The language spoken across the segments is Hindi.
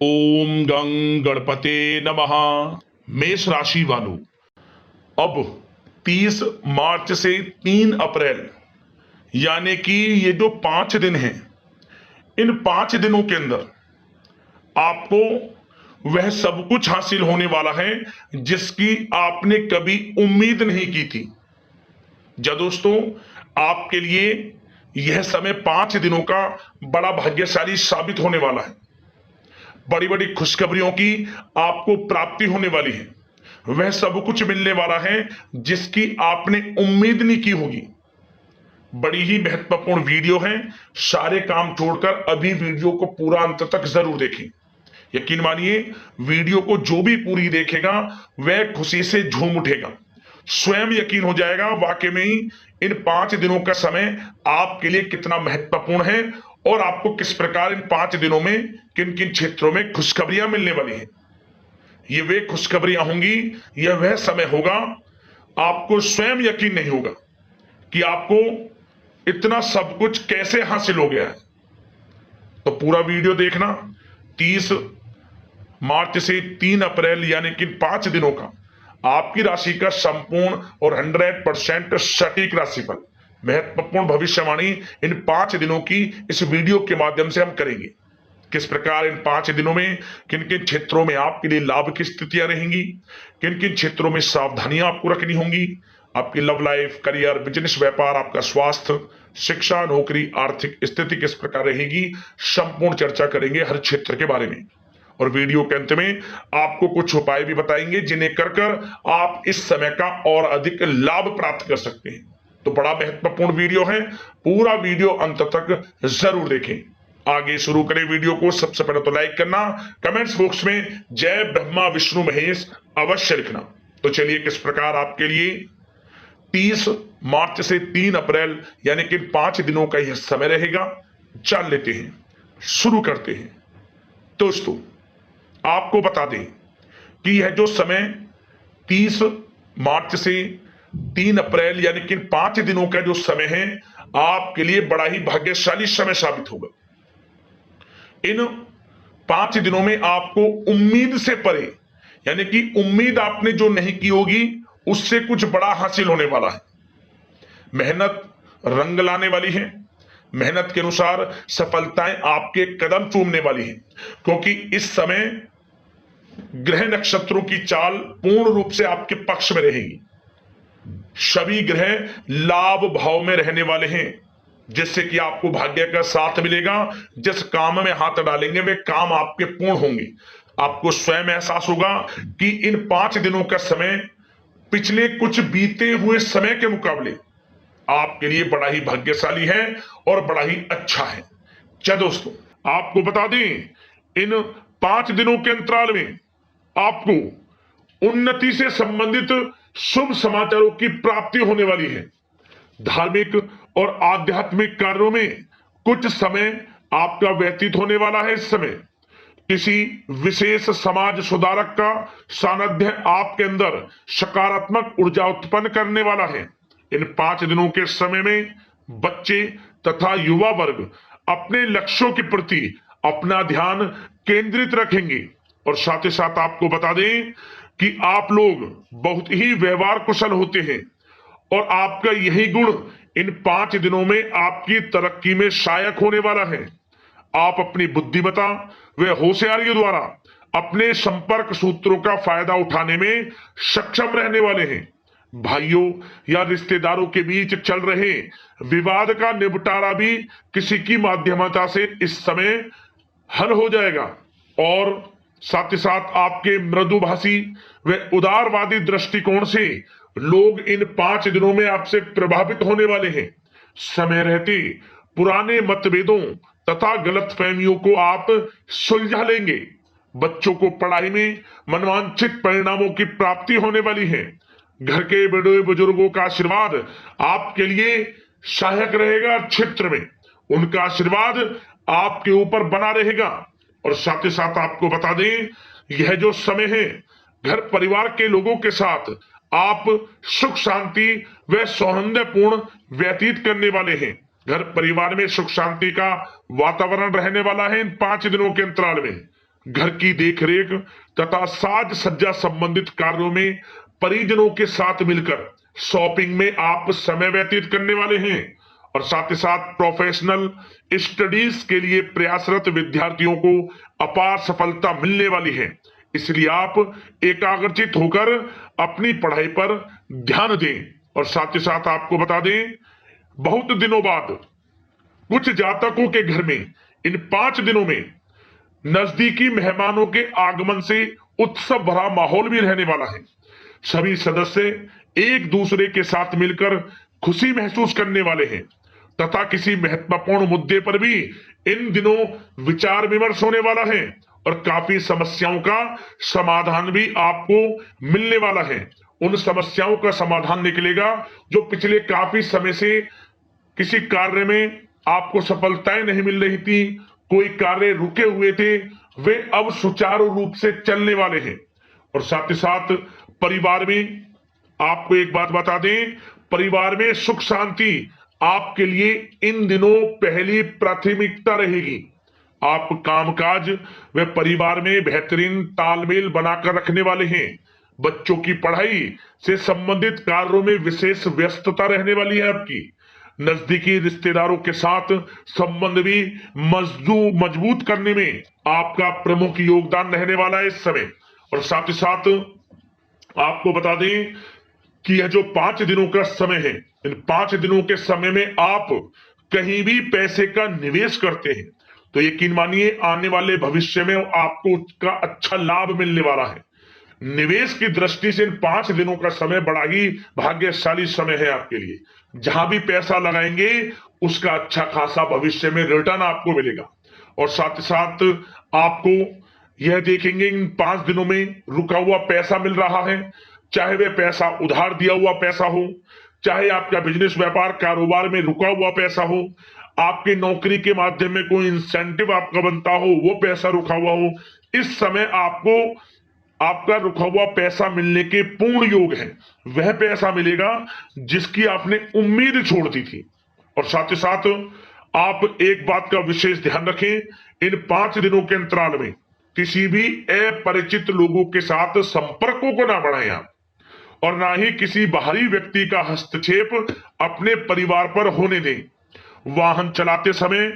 ओम गं गणपते नमः। मेष राशि वालों, अब 30 मार्च से 3 अप्रैल यानी कि ये जो 5 दिन हैं, इन 5 दिनों के अंदर आपको वह सब कुछ हासिल होने वाला है जिसकी आपने कभी उम्मीद नहीं की थी। जा दोस्तों, आपके लिए यह समय 5 दिनों का बड़ा भाग्यशाली साबित होने वाला है। बड़ी बड़ी खुशखबरियों की आपको प्राप्ति होने वाली है। वह सब कुछ मिलने वाला है जिसकी आपने उम्मीद नहीं की होगी। बड़ी ही महत्वपूर्ण वीडियो है। सारे काम छोड़कर अभी वीडियो को पूरा अंत तक जरूर देखें। यकीन मानिए, वीडियो को जो भी पूरी देखेगा वह खुशी से झूम उठेगा। स्वयं यकीन हो जाएगा वाकई में ही इन 5 दिनों का समय आपके लिए कितना महत्वपूर्ण है और आपको किस प्रकार इन 5 दिनों में किन किन क्षेत्रों में खुशखबरियां मिलने वाली हैं। ये वे खुशखबरियां होंगी, यह वह समय होगा, आपको स्वयं यकीन नहीं होगा कि आपको इतना सब कुछ कैसे हासिल हो गया है। तो पूरा वीडियो देखना। 30 मार्च से 3 अप्रैल यानी कि 5 दिनों का आपकी राशि का संपूर्ण और 100% सटीक राशिफल, महत्वपूर्ण भविष्यवाणी इन 5 दिनों की इस वीडियो के माध्यम से हम करेंगे। किस प्रकार इन 5 दिनों में किन किन क्षेत्रों में आपके लिए लाभ की स्थितियां रहेंगी, किन किन क्षेत्रों में सावधानियां आपको रखनी होंगी, आपकी लव लाइफ, करियर, बिजनेस, व्यापार, आपका स्वास्थ्य, शिक्षा, नौकरी, आर्थिक स्थिति किस प्रकार रहेगी, संपूर्ण चर्चा करेंगे हर क्षेत्र के बारे में। और वीडियो के अंत में आपको कुछ उपाय भी बताएंगे जिन्हें कर कर आप इस समय का और अधिक लाभ प्राप्त कर सकते हैं। तो बड़ा महत्वपूर्ण वीडियो है, पूरा वीडियो अंत तक जरूर देखें। आगे शुरू करें वीडियो को। सबसे पहले तो लाइक करना, कमेंट्स बॉक्स में जय ब्रह्मा विष्णु महेश अवश्य लिखना। तो चलिए, किस प्रकार आपके लिए 30 मार्च से 3 अप्रैल यानी कि 5 दिनों का यह समय रहेगा, जान लेते हैं, शुरू करते हैं। दोस्तों, आपको बता दें कि यह जो समय 30 मार्च से 3 अप्रैल यानी कि 5 दिनों का जो समय है, आपके लिए बड़ा ही भाग्यशाली समय साबित होगा। इन 5 दिनों में आपको उम्मीद से परे, यानी कि उम्मीद आपने जो नहीं की होगी उससे कुछ बड़ा हासिल होने वाला है। मेहनत रंग लाने वाली है। मेहनत के अनुसार सफलताएं आपके कदम चूमने वाली हैं, क्योंकि इस समय ग्रह नक्षत्रों की चाल पूर्ण रूप से आपके पक्ष में रहेगी। सभी ग्रह लाभ भाव में रहने वाले हैं, जिससे कि आपको भाग्य का साथ मिलेगा। जिस काम में हाथ डालेंगे वे काम आपके पूर्ण होंगे। आपको स्वयं एहसास होगा कि इन 5 दिनों का समय पिछले कुछ बीते हुए समय के मुकाबले आपके लिए बड़ा ही भाग्यशाली है और बड़ा ही अच्छा है। क्या दोस्तों, आपको बता दें, इन 5 दिनों के अंतराल में आपको उन्नति से संबंधित शुभ समाचारों की प्राप्ति होने वाली है। धार्मिक और आध्यात्मिक कार्यों में कुछ समय आपका व्यतीत होने वाला है। इस समय किसी विशेष समाज सुधारक का सानिध्य आपके अंदर सकारात्मक ऊर्जा उत्पन्न करने वाला है। इन 5 दिनों के समय में बच्चे तथा युवा वर्ग अपने लक्ष्यों के प्रति अपना ध्यान केंद्रित रखेंगे। और साथ ही साथ आपको बता दें कि आप लोग बहुत ही व्यवहार कुशल होते हैं और आपका यही गुण इन 5 दिनों में आपकी तरक्की में सहायक होने वाला है। आप अपनी बुद्धिमत्ता व होशियारी द्वारा अपने संपर्क सूत्रों का फायदा उठाने में सक्षम रहने वाले हैं। भाइयों या रिश्तेदारों के बीच चल रहे विवाद का निपटारा भी किसी की माध्यमता से इस समय हल हो जाएगा। और साथ ही साथ आपके मृदुभाषी व उदारवादी दृष्टिकोण से लोग इन 5 दिनों में आपसे प्रभावित होने वाले हैं। समय रहते पुराने मतभेदों तथा गलतफहमियों को आप सुलझा लेंगे। बच्चों को पढ़ाई में मनवांछित परिणामों की प्राप्ति होने वाली है। घर के बड़े बुजुर्गों का आशीर्वाद आपके लिए सहायक रहेगा। क्षेत्र में उनका आशीर्वाद आपके ऊपर बना रहेगा। और साथ ही साथ आपको बता दें, यह जो समय है घर परिवार के लोगों के साथ आप सुख शांति व सौहार्दपूर्ण व्यतीत करने वाले हैं। घर परिवार में सुख शांति का वातावरण रहने वाला है इन 5 दिनों के अंतराल में। घर की देखरेख तथा साज सज्जा संबंधित कार्यों में परिजनों के साथ मिलकर शॉपिंग में आप समय व्यतीत करने वाले हैं और साथ ही साथ प्रोफेशनल स्टडीज के लिए प्रयासरत विद्यार्थियों को अपार सफलता मिलने वाली है। इसलिए आप एकाग्रचित होकर अपनी पढ़ाई पर ध्यान दें। और साथ ही साथ आपको बता दें, बहुत दिनों बाद कुछ जातकों के घर में इन 5 दिनों में नजदीकी मेहमानों के आगमन से उत्सव भरा माहौल भी रहने वाला है। सभी सदस्य एक दूसरे के साथ मिलकर खुशी महसूस करने वाले हैं तथा किसी महत्वपूर्ण मुद्दे पर भी इन दिनों विचार विमर्श होने वाला है और काफी समस्याओं का समाधान भी आपको मिलने वाला है। उन समस्याओं का समाधान निकलेगा जो पिछले काफी समय से किसी कार्य में आपको सफलताएं नहीं मिल रही थी, कोई कार्य रुके हुए थे, वे अब सुचारू रूप से चलने वाले हैं। और साथ ही साथ परिवार में आपको एक बात बता दें, परिवार में सुख शांति आपके लिए इन दिनों पहली प्राथमिकता रहेगी। आप कामकाज व परिवार में बेहतरीन तालमेल बनाकर रखने वाले हैं। बच्चों की पढ़ाई से संबंधित कार्यों में विशेष व्यस्तता रहने वाली है आपकी। नजदीकी रिश्तेदारों के साथ संबंध भी मजबूत करने में आपका प्रमुख योगदान रहने वाला है इस समय। और साथ ही साथ आपको बता दें कि यह जो 5 दिनों का समय है, इन 5 दिनों के समय में आप कहीं भी पैसे का निवेश करते हैं तो यकीन मानिए आने वाले भविष्य में आपको उसका अच्छा लाभ मिलने वाला है। निवेश की दृष्टि से इन 5 दिनों का समय बड़ा ही भाग्यशाली समय है आपके लिए। जहां भी पैसा लगाएंगे उसका अच्छा खासा भविष्य में रिटर्न आपको मिलेगा। और साथ ही साथ आपको यह देखेंगे इन 5 दिनों में रुका हुआ पैसा मिल रहा है, चाहे वह पैसा उधार दिया हुआ पैसा हो, चाहे आपका बिजनेस व्यापार कारोबार में रुका हुआ पैसा हो, आपकी नौकरी के माध्यम में कोई इंसेंटिव आपका बनता हो, वो पैसा रुका हुआ हो। इस समय आपको आपका रुका हुआ पैसा मिलने के पूर्ण योग है। वह पैसा मिलेगा जिसकी आपने उम्मीद छोड़ दी थी। और साथ ही साथ आप एक बात का विशेष ध्यान रखें, इन 5 दिनों के अंतराल में किसी भी अपरिचित लोगों के साथ संपर्कों को ना बढ़ाएं आप, और ना ही किसी बाहरी व्यक्ति का हस्तक्षेप अपने परिवार पर होने दें। वाहन चलाते समय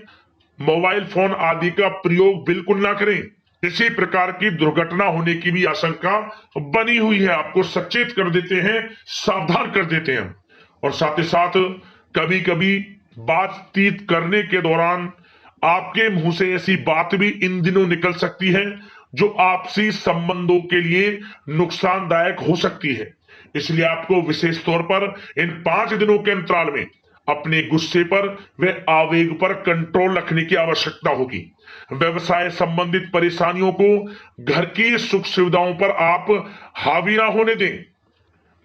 मोबाइल फोन आदि का प्रयोग बिल्कुल ना करें। किसी प्रकार की दुर्घटना होने की भी आशंका बनी हुई है, आपको सचेत कर देते हैं, सावधान कर देते हैं। और साथ ही साथ कभी कभी बातचीत करने के दौरान आपके मुंह से ऐसी बात भी इन दिनों निकल सकती है जो आपसी संबंधों के लिए नुकसानदायक हो सकती है। इसलिए आपको विशेष तौर पर इन 5 दिनों के अंतराल में अपने गुस्से पर व आवेग पर कंट्रोल रखने की आवश्यकता होगी। व्यवसाय संबंधित परेशानियों को घर की सुख सुविधाओं पर आप हावी ना होने दें।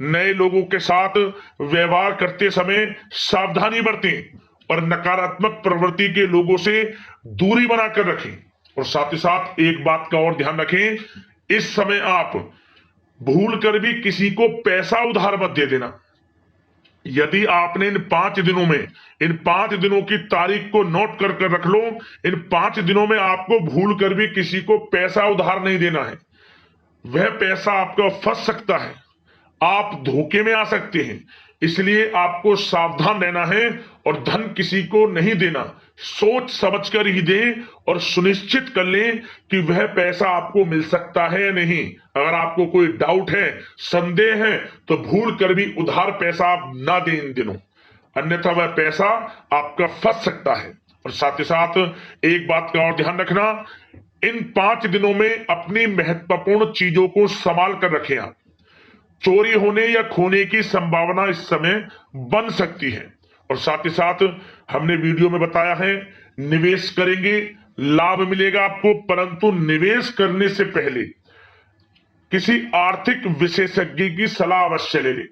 नए लोगों के साथ व्यवहार करते समय सावधानी बरतें और नकारात्मक प्रवृत्ति के लोगों से दूरी बनाकर रखें। और साथ ही साथ एक बात का और ध्यान रखें, इस समय आप भूल कर भी किसी को पैसा उधार मत दे देना। यदि आपने इन 5 दिनों में इन 5 दिनों की तारीख को नोट कर रख लो, इन 5 दिनों में आपको भूल कर भी किसी को पैसा उधार नहीं देना है। वह पैसा आपका फंस सकता है, आप धोखे में आ सकते हैं। इसलिए आपको सावधान रहना है और धन किसी को नहीं देना। सोच समझ कर ही दें और सुनिश्चित कर लें कि वह पैसा आपको मिल सकता है या नहीं। अगर आपको कोई डाउट है, संदेह है, तो भूल कर भी उधार पैसा आप ना दें इन दिनों, अन्यथा वह पैसा आपका फंस सकता है। और साथ ही साथ एक बात का और ध्यान रखना, इन 5 दिनों में अपनी महत्वपूर्ण चीजों को संभाल कर रखें आप। चोरी होने या खोने की संभावना इस समय बन सकती है। और साथ ही साथ हमने वीडियो में बताया है, निवेश करेंगे लाभ मिलेगा आपको, परंतु निवेश करने से पहले किसी आर्थिक विशेषज्ञ की सलाह अवश्य ले लें,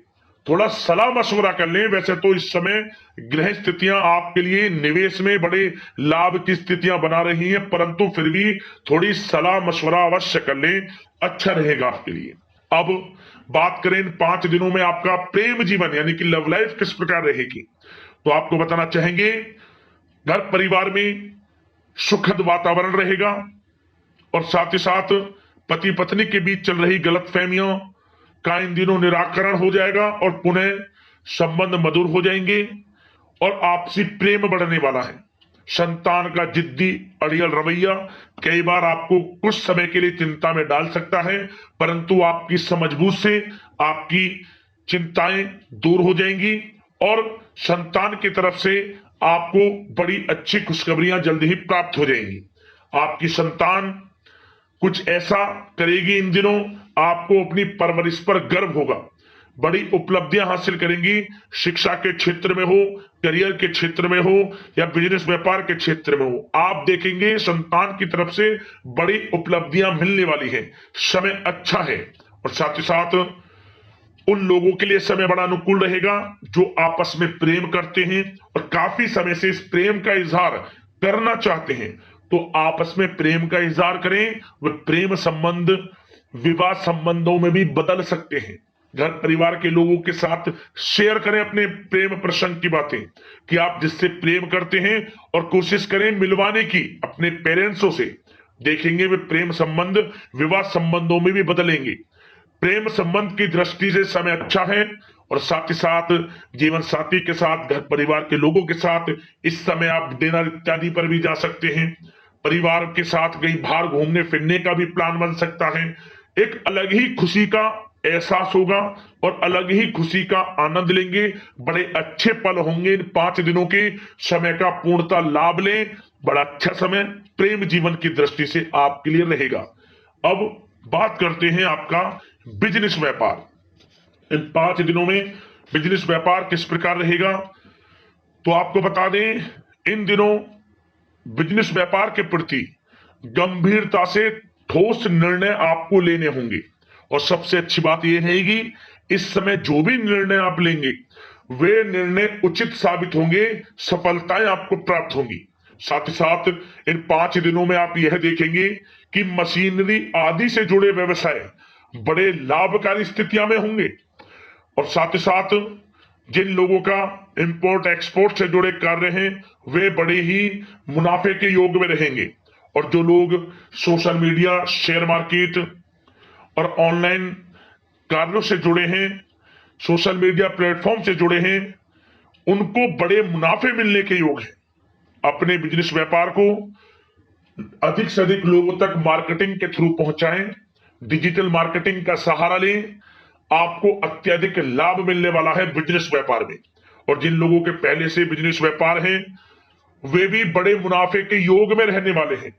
थोड़ा सलाह मशवरा कर लें। वैसे तो इस समय ग्रह स्थितियां आपके लिए निवेश में बड़े लाभ की स्थितियां बना रही हैं, परंतु फिर भी थोड़ी सलाह मशवरा अवश्य कर लें, अच्छा रहेगा आपके लिए। अब बात करें इन 5 दिनों में आपका प्रेम जीवन यानी कि लव लाइफ किस प्रकार रहेगी, तो आपको बताना चाहेंगे, घर परिवार में सुखद वातावरण रहेगा, और साथ ही साथ पति पत्नी के बीच चल रही गलतफहमियों का इन दिनों निराकरण हो जाएगा और पुनः संबंध मधुर हो जाएंगे और आपसी प्रेम बढ़ने वाला है। संतान का जिद्दी अड़ियल रवैया कई बार आपको कुछ समय के लिए चिंता में डाल सकता है, परंतु आपकी समझबूझ से आपकी चिंताएं दूर हो जाएंगी और संतान की तरफ से आपको बड़ी अच्छी खुशखबरियां जल्द ही प्राप्त हो जाएंगी। आपकी संतान कुछ ऐसा करेगी इन दिनों, आपको अपनी परवरिश पर गर्व होगा। बड़ी उपलब्धियां हासिल करेंगी, शिक्षा के क्षेत्र में हो, करियर के क्षेत्र में हो या बिजनेस व्यापार के क्षेत्र में हो। आप देखेंगे संतान की तरफ से बड़ी उपलब्धियां मिलने वाली है। समय अच्छा है और साथ ही साथ उन लोगों के लिए समय बड़ा अनुकूल रहेगा जो आपस में प्रेम करते हैं और काफी समय से इस प्रेम का इजहार करना चाहते हैं, तो आपस में प्रेम का इजहार करें। वे प्रेम संबंध विवाह संबंधों में भी बदल सकते हैं। घर परिवार के लोगों के साथ शेयर करें अपने प्रेम प्रसंग की बातें कि आप जिससे प्रेम करते हैं और कोशिश करें मिलवाने की अपने पेरेंट्सों से। देखेंगे वे प्रेम संबंध विवाह संबंधों में भी बदलेंगे। प्रेम संबंध की दृष्टि से समय अच्छा है और साथ ही साथ जीवन साथी के साथ, घर परिवार के लोगों के साथ इस समय आप डिनर इत्यादि पर भी जा सकते हैं। परिवार के साथ कहीं बाहर घूमने फिरने का भी प्लान बन सकता है। एक अलग ही खुशी का एहसास होगा और अलग ही खुशी का आनंद लेंगे। बड़े अच्छे पल होंगे। इन 5 दिनों के समय का पूर्णतः लाभ लें। बड़ा अच्छा समय प्रेम जीवन की दृष्टि से आपके लिए रहेगा। अब बात करते हैं आपका बिजनेस व्यापार। इन 5 दिनों में बिजनेस व्यापार किस प्रकार रहेगा, तो आपको बता दें इन दिनों बिजनेस व्यापार के प्रति गंभीरता से ठोस निर्णय आपको लेने होंगे और सबसे अच्छी बात यह रहेगी इस समय जो भी निर्णय आप लेंगे वे निर्णय उचित साबित होंगे, सफलताएं आपको प्राप्त होंगी। साथ ही साथ इन 5 दिनों में आप यह देखेंगे कि मशीनरी आदि से जुड़े व्यवसाय बड़े लाभकारी स्थितियां में होंगे और साथ ही साथ जिन लोगों का इंपोर्ट एक्सपोर्ट से जुड़े कार्य हैं वे बड़े ही मुनाफे के योग में रहेंगे और जो लोग सोशल मीडिया, शेयर मार्केट और ऑनलाइन कार्यों से जुड़े हैं, सोशल मीडिया प्लेटफॉर्म से जुड़े हैं, उनको बड़े मुनाफे मिलने के योग हैं। अपने बिजनेस व्यापार को अधिक से अधिक लोगों तक मार्केटिंग के थ्रू पहुंचाएं, डिजिटल मार्केटिंग का सहारा लें। आपको अत्यधिक लाभ मिलने वाला है बिजनेस व्यापार में और जिन लोगों के पहले से बिजनेस व्यापार है वे भी बड़े मुनाफे के योग में रहने वाले हैं।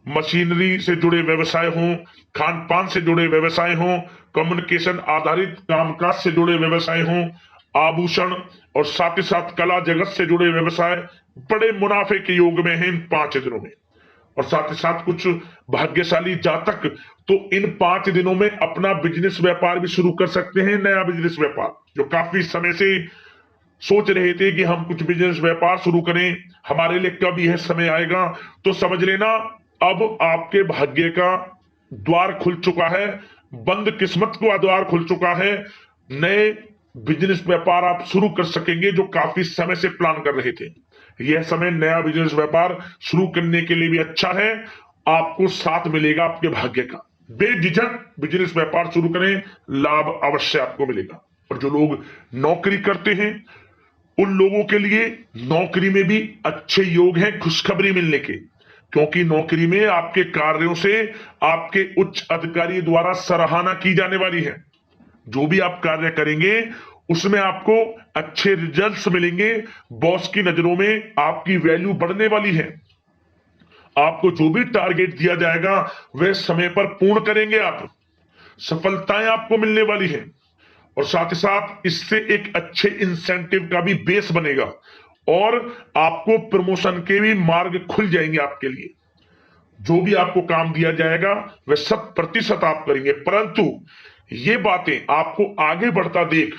मशीनरी से जुड़े व्यवसाय हों, खान पान से जुड़े व्यवसाय हों, कम्युनिकेशन आधारित कामकाज से जुड़े व्यवसाय हों, आभूषण और साथ ही साथ कला जगत से जुड़े व्यवसाय बड़े मुनाफे के योग में हैं इन 5 दिनों में। और साथ ही साथ कुछ भाग्यशाली जातक तो इन 5 दिनों में अपना बिजनेस व्यापार भी शुरू कर सकते हैं। नया बिजनेस व्यापार जो काफी समय से सोच रहे थे कि हम कुछ बिजनेस व्यापार शुरू करें, हमारे लिए कब यह समय आएगा, तो समझ लेना अब आपके भाग्य का द्वार खुल चुका है, बंद किस्मत का द्वार खुल चुका है। नए बिजनेस व्यापार आप शुरू कर सकेंगे जो काफी समय से प्लान कर रहे थे। यह समय नया बिजनेस व्यापार शुरू करने के लिए भी अच्छा है। आपको साथ मिलेगा आपके भाग्य का। बेझिझक बिजनेस व्यापार शुरू करें, लाभ अवश्य आपको मिलेगा। और जो लोग नौकरी करते हैं उन लोगों के लिए नौकरी में भी अच्छे योग हैं खुशखबरी मिलने के, क्योंकि नौकरी में आपके कार्यों से आपके उच्च अधिकारी द्वारा सराहना की जाने वाली है। जो भी आप कार्य करेंगे उसमें आपको अच्छे रिजल्ट्स मिलेंगे। बॉस की नजरों में आपकी वैल्यू बढ़ने वाली है। आपको जो भी टारगेट दिया जाएगा वह समय पर पूर्ण करेंगे आप, सफलताएं आपको मिलने वाली है। और साथ ही साथ इससे एक अच्छे इंसेंटिव का भी बेस बनेगा और आपको प्रमोशन के भी मार्ग खुल जाएंगे आपके लिए। जो भी आपको काम दिया जाएगा वह 100% आप करेंगे, परंतु ये बातें आपको आगे बढ़ता देख,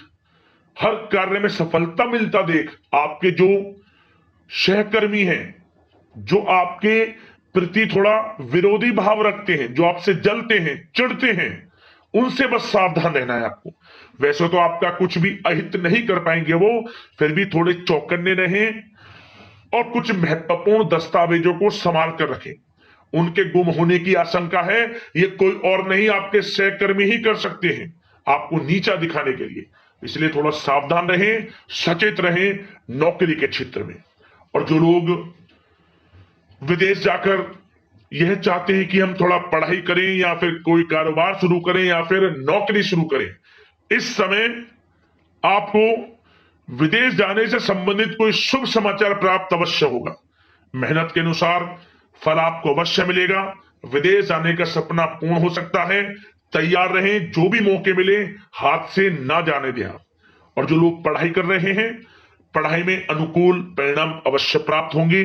हर कार्य में सफलता मिलता देख आपके जो सहकर्मी हैं, जो आपके प्रति थोड़ा विरोधी भाव रखते हैं, जो आपसे जलते हैं, चिढ़ते हैं, उनसे बस सावधान रहना है आपको। वैसे तो आपका कुछ भी अहित नहीं कर पाएंगे वो, फिर भी थोड़े चौकन्ने रहें और कुछ महत्वपूर्ण दस्तावेजों को संभाल कर रखें उनके गुम होने की आशंका है। ये कोई और नहीं, आपके सहकर्मी ही कर सकते हैं, आपको नीचा दिखाने के लिए। इसलिए थोड़ा सावधान रहें, सचेत रहें नौकरी के क्षेत्र में। और जो लोग विदेश जाकर यह चाहते हैं कि हम थोड़ा पढ़ाई करें या फिर कोई कारोबार शुरू करें या फिर नौकरी शुरू करें, इस समय आपको विदेश जाने से संबंधित कोई शुभ समाचार प्राप्त अवश्य होगा। मेहनत के अनुसार फल आपको अवश्य मिलेगा। विदेश जाने का सपना पूर्ण हो सकता है। तैयार रहें, जो भी मौके मिले हाथ से ना जाने दें आप। और जो लोग पढ़ाई कर रहे हैं, पढ़ाई में अनुकूल परिणाम अवश्य प्राप्त होंगे।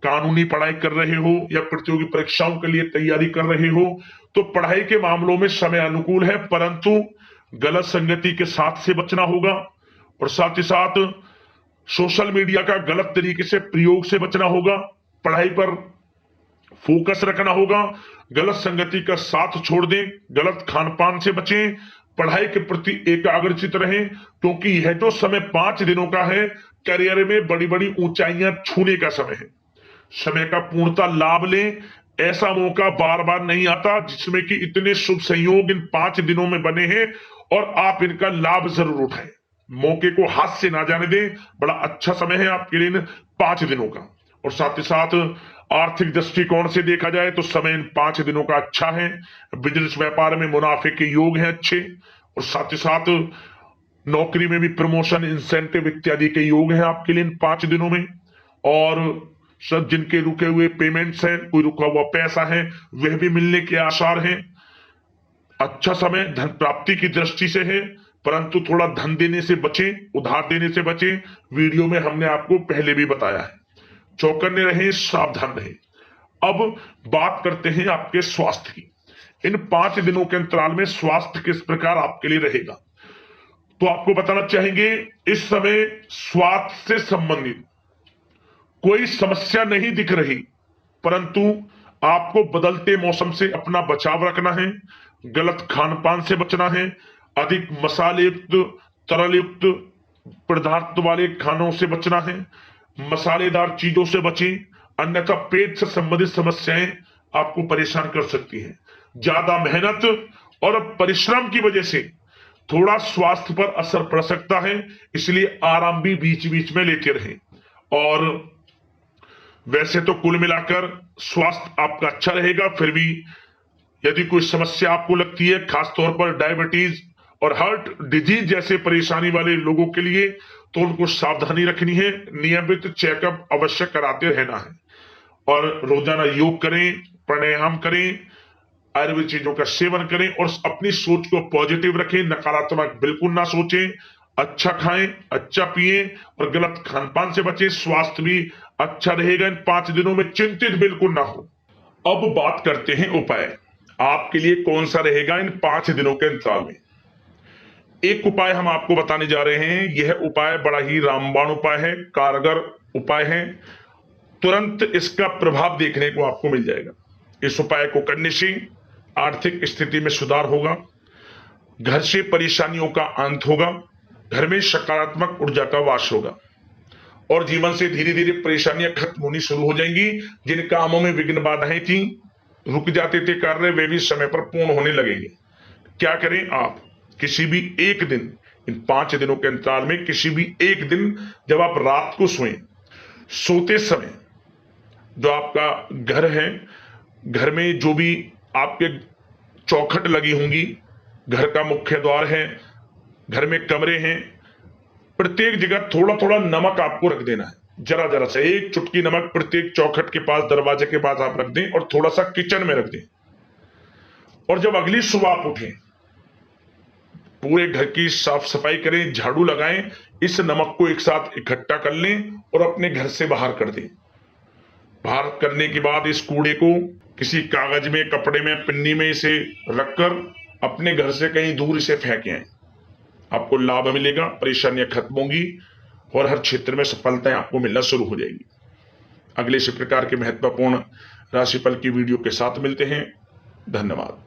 कानूनी पढ़ाई कर रहे हो या प्रतियोगी परीक्षाओं के लिए तैयारी कर रहे हो तो पढ़ाई के मामलों में समय अनुकूल है, परंतु गलत संगति के साथ से बचना होगा। और साथ ही साथ सोशल मीडिया का गलत तरीके से प्रयोग से बचना होगा। पढ़ाई पर फोकस रखना होगा। गलत संगति का साथ छोड़ दें, गलत खान पान से बचें, पढ़ाई के प्रति एकाग्रचित रहें, क्योंकि यह जो समय 5 दिनों का है, करियर में बड़ी बड़ी ऊंचाइयां छूने का समय है। समय का पूर्णता लाभ लें। ऐसा मौका बार बार नहीं आता जिसमें कि इतने शुभ संयोग इन 5 दिनों में बने हैं और आप इनका लाभ जरूर उठाएं। मौके को हाथ से ना जाने दें। बड़ा अच्छा समय है आपके लिए इन 5 दिनों का। और साथ ही साथ आर्थिक दृष्टिकोण से देखा जाए तो समय इन 5 दिनों का अच्छा है। बिजनेस व्यापार में मुनाफे के योग हैं अच्छे। और साथ ही साथ नौकरी में भी प्रमोशन, इंसेंटिव इत्यादि के योग हैं आपके लिए इन 5 दिनों में। और सब जिनके रुके हुए पेमेंट्स हैं, कोई रुका हुआ पैसा है, वह भी मिलने के आसार हैं। अच्छा समय धन प्राप्ति की दृष्टि से है, परंतु थोड़ा धन देने से बचें, उधार देने से बचें। वीडियो में हमने आपको पहले भी बताया है। चौकन्ने रहें, सावधान रहें। अब बात करते हैं आपके स्वास्थ्य की। इन 5 दिनों के अंतराल में स्वास्थ्य किस प्रकार आपके लिए रहेगा, तो आपको बताना चाहेंगे इस समय स्वास्थ्य से संबंधित कोई समस्या नहीं दिख रही, परंतु आपको बदलते मौसम से अपना बचाव रखना है। गलत खान पान से बचना है। अधिक मसाले युक्त, तरल युक्त पदार्थ वाले खानों से बचना है। मसालेदार चीजों से बचें, अन्यथा पेट से संबंधित समस्याएं आपको परेशान कर सकती हैं। ज्यादा मेहनत और परिश्रम की वजह से थोड़ा स्वास्थ्य पर असर पड़ सकता है, इसलिए आराम भी बीच बीच में लेते रहें। और वैसे तो कुल मिलाकर स्वास्थ्य आपका अच्छा रहेगा। फिर भी यदि कोई समस्या आपको लगती है, खासतौर पर डायबिटीज और हार्ट डिजीज जैसे परेशानी वाले लोगों के लिए, तो उनको सावधानी रखनी है। नियमित चेकअप अवश्य कराते रहना है। और रोजाना योग करें, प्राणायाम करें, आयुर्वेद चीजों का सेवन करें और अपनी सोच को पॉजिटिव रखें। नकारात्मक बिल्कुल ना सोचें। अच्छा खाएं, अच्छा पिएं और गलत खान पान से बचें। स्वास्थ्य भी अच्छा रहेगा इन 5 दिनों में, चिंतित बिल्कुल ना हो। अब बात करते हैं उपाय। आपके लिए कौन सा रहेगा इन 5 दिनों के अंतराल में। एक उपाय हम आपको बताने जा रहे हैं। यह उपाय बड़ा ही रामबाण उपाय है, कारगर उपाय है। तुरंत इसका प्रभाव देखने को आपको मिल जाएगा। इस उपाय को करने से आर्थिक स्थिति में सुधार होगा, घर से परेशानियों का अंत होगा, घर में सकारात्मक ऊर्जा का वास होगा और जीवन से धीरे धीरे परेशानियां खत्म होनी शुरू हो जाएंगी। जिन कामों में विघ्न बाधाएं थी, रुक जाते थे कार्य, वे भी समय पर पूर्ण होने लगेंगे। क्या करें, आप किसी भी एक दिन, इन 5 दिनों के अंतराल में किसी भी एक दिन जब आप रात को सोते समय जो आपका घर है, घर में जो भी आपके चौखट लगी होंगी, घर का मुख्य द्वार है, घर में कमरे हैं, प्रत्येक जगह थोड़ा थोड़ा नमक आपको रख देना है। जरा जरा सा 1 चुटकी नमक प्रत्येक चौखट के पास, दरवाजे के पास आप रख दें और थोड़ा सा किचन में रख दें। और जब अगली सुबह आप उठें, पूरे घर की साफ सफाई करें, झाड़ू लगाएं, इस नमक को एक साथ इकट्ठा कर लें और अपने घर से बाहर कर दें। बाहर करने के बाद इस कूड़े को किसी कागज में, कपड़े में, पिन्नी में इसे रखकर अपने घर से कहीं दूर इसे फेंके आए। आपको लाभ मिलेगा, परेशानियां खत्म होंगी और हर क्षेत्र में सफलताएं आपको मिलना शुरू हो जाएगी। अगले इसी प्रकार के महत्वपूर्ण राशिफल की वीडियो के साथ मिलते हैं। धन्यवाद।